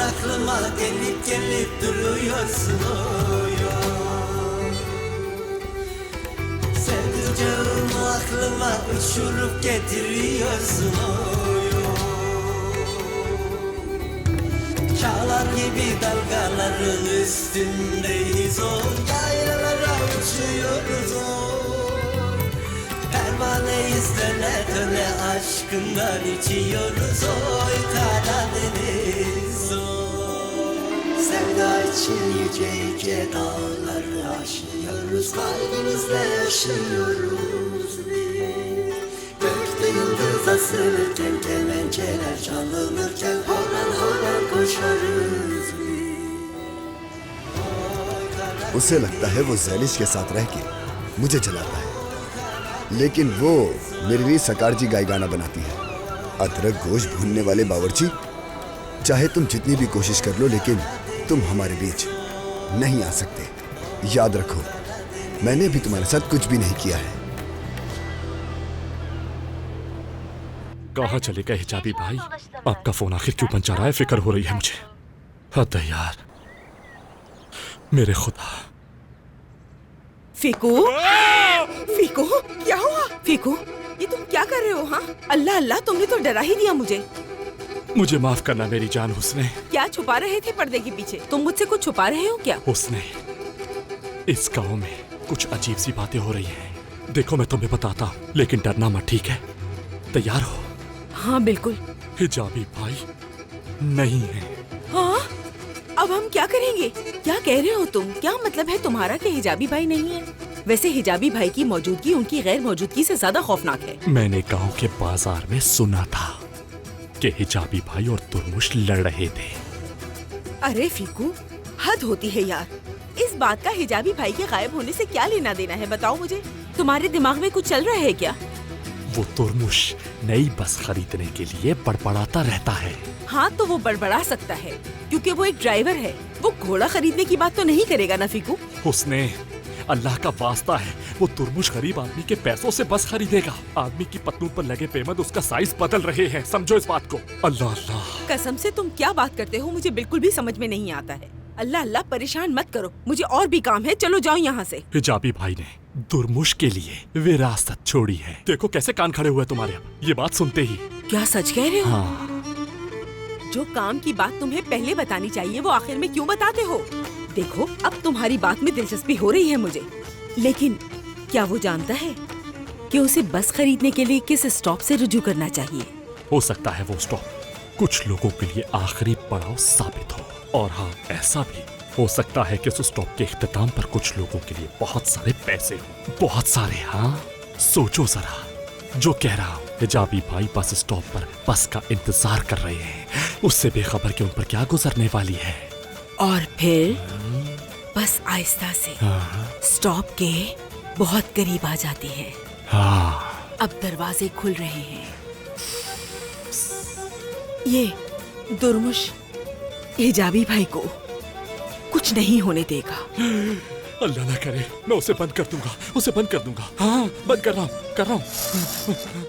aklıma gelip gelip duruyorsun Sevdiceğimi aklıma uçurup getiriyorsun Çağlar gibi dalgaların üstündeyiz Yaylalara uçuyoruz Pervaneyiz döne döne aşkından içiyoruz Karadeniz Sevda için yüce yüce dağları aşıyoruz Kalbimizle yaşıyoruz biz Gökte yıldız asılırken kemençeler çalınırken Horan horan koşarız biz उसे लगता है वो ज़ैलिश के साथ रह के मुझे जलाता है, लेकिन वो मेरे लिए सकारजी गाय गाना बनाती है। अदरक गोश्त भूनने वाले बावर्ची, चाहे तुम जितनी भी कोशिश कर लो लेकिन तुम हमारे बीच नहीं आ सकते। याद रखो, मैंने भी तुम्हारे साथ कुछ भी नहीं किया है। कहाँ चले गए हिजाबी भाई? आपका फोन आखिर क्यों बंद जा रहा है? फिक्र हो रही है मुझे। हद है यार, मेरे खुदा। फीकू, फीकू, क्या हुआ? फीकू, ये तुम क्या कर रहे हो? हाँ, अल्लाह अल्लाह, तुमने तो डरा ही दिया मुझे माफ करना मेरी जान हुस्ने। क्या छुपा रहे थे पर्दे के पीछे? तुम मुझसे कुछ छुपा रहे हो क्या? हुस्ने, इस गांव में कुछ अजीब सी बातें हो रही हैं। देखो मैं तुम्हें बताता हूँ, लेकिन डरना मत, ठीक है? तैयार हो? हाँ बिल्कुल। हिजाबी भाई नहीं है। हाँ? अब हम क्या करेंगे? क्या कह रहे हो तुम? क्या मतलब है तुम्हारा कि हिजाबी भाई नहीं है? वैसे हिजाबी भाई की मौजूदगी उनकी गैर मौजूदगी से ज्यादा खौफनाक है। मैंने गांव के बाजार में सुना था कि हिजाबी भाई और तुरमुश लड़ रहे थे। अरे फीकू, हद होती है यार। इस बात का हिजाबी भाई के गायब होने से क्या लेना देना है, बताओ मुझे। तुम्हारे दिमाग में कुछ चल रहा है क्या? वो तुरमुश नई बस खरीदने के लिए बड़बड़ाता रहता है। हाँ तो वो बड़बड़ा सकता है क्योंकि वो एक ड्राइवर है। वो घोड़ा खरीदने की बात तो नहीं करेगा ना फीकू। उसने अल्लाह का वास्ता है, वो तुरमुश गरीब आदमी के पैसों से बस खरीदेगा। आदमी की पतलून पर लगे पेमद उसका साइज बदल रहे हैं, समझो इस बात को। अल्लाह अल्लाह, कसम से तुम क्या बात करते हो मुझे बिल्कुल भी समझ में नहीं आता है। अल्लाह अल्लाह, परेशान मत करो, मुझे और भी काम है, चलो जाओ यहाँ से। हिजाबी भाई ने तुरमुश के लिए विरासत छोड़ी है। देखो कैसे कान खड़े हुए तुम्हारे अब ये बात सुनते ही। क्या सच कह रहे हो? हाँ। जो काम की बात तुम्हें पहले बतानी चाहिए वो आखिर में क्यों बताते हो? देखो अब तुम्हारी बात में दिलचस्पी हो रही है मुझे, लेकिन क्या वो जानता है कि उसे बस खरीदने के लिए किस स्टॉप से रुजू करना चाहिए? हो सकता है वो स्टॉप कुछ लोगों के लिए आखिरी पड़ाव साबित हो, और हाँ ऐसा भी हो सकता है कि उस स्टॉप के इख्तिताम पर कुछ लोगों के लिए बहुत सारे पैसे हो, बहुत सारे। हाँ सोचो जरा जो कह रहा हूँ। हिजाबी भाई बस स्टॉप पर बस का इंतजार कर रहे हैं, उससे बेखबर कि उन पर क्या गुजरने वाली है। और फिर बस आहिस्ता से स्टॉप के बहुत करीब आ जाती है। हाँ। अब दरवाजे खुल रहे हैं। ये दुर्मुश हिजाबी भाई को कुछ नहीं होने देगा। अल्लाह ना करे, मैं उसे बंद कर दूंगा, उसे बंद कर दूंगा। हाँ बंद कर रहा हूँ, कर रहा हूँ।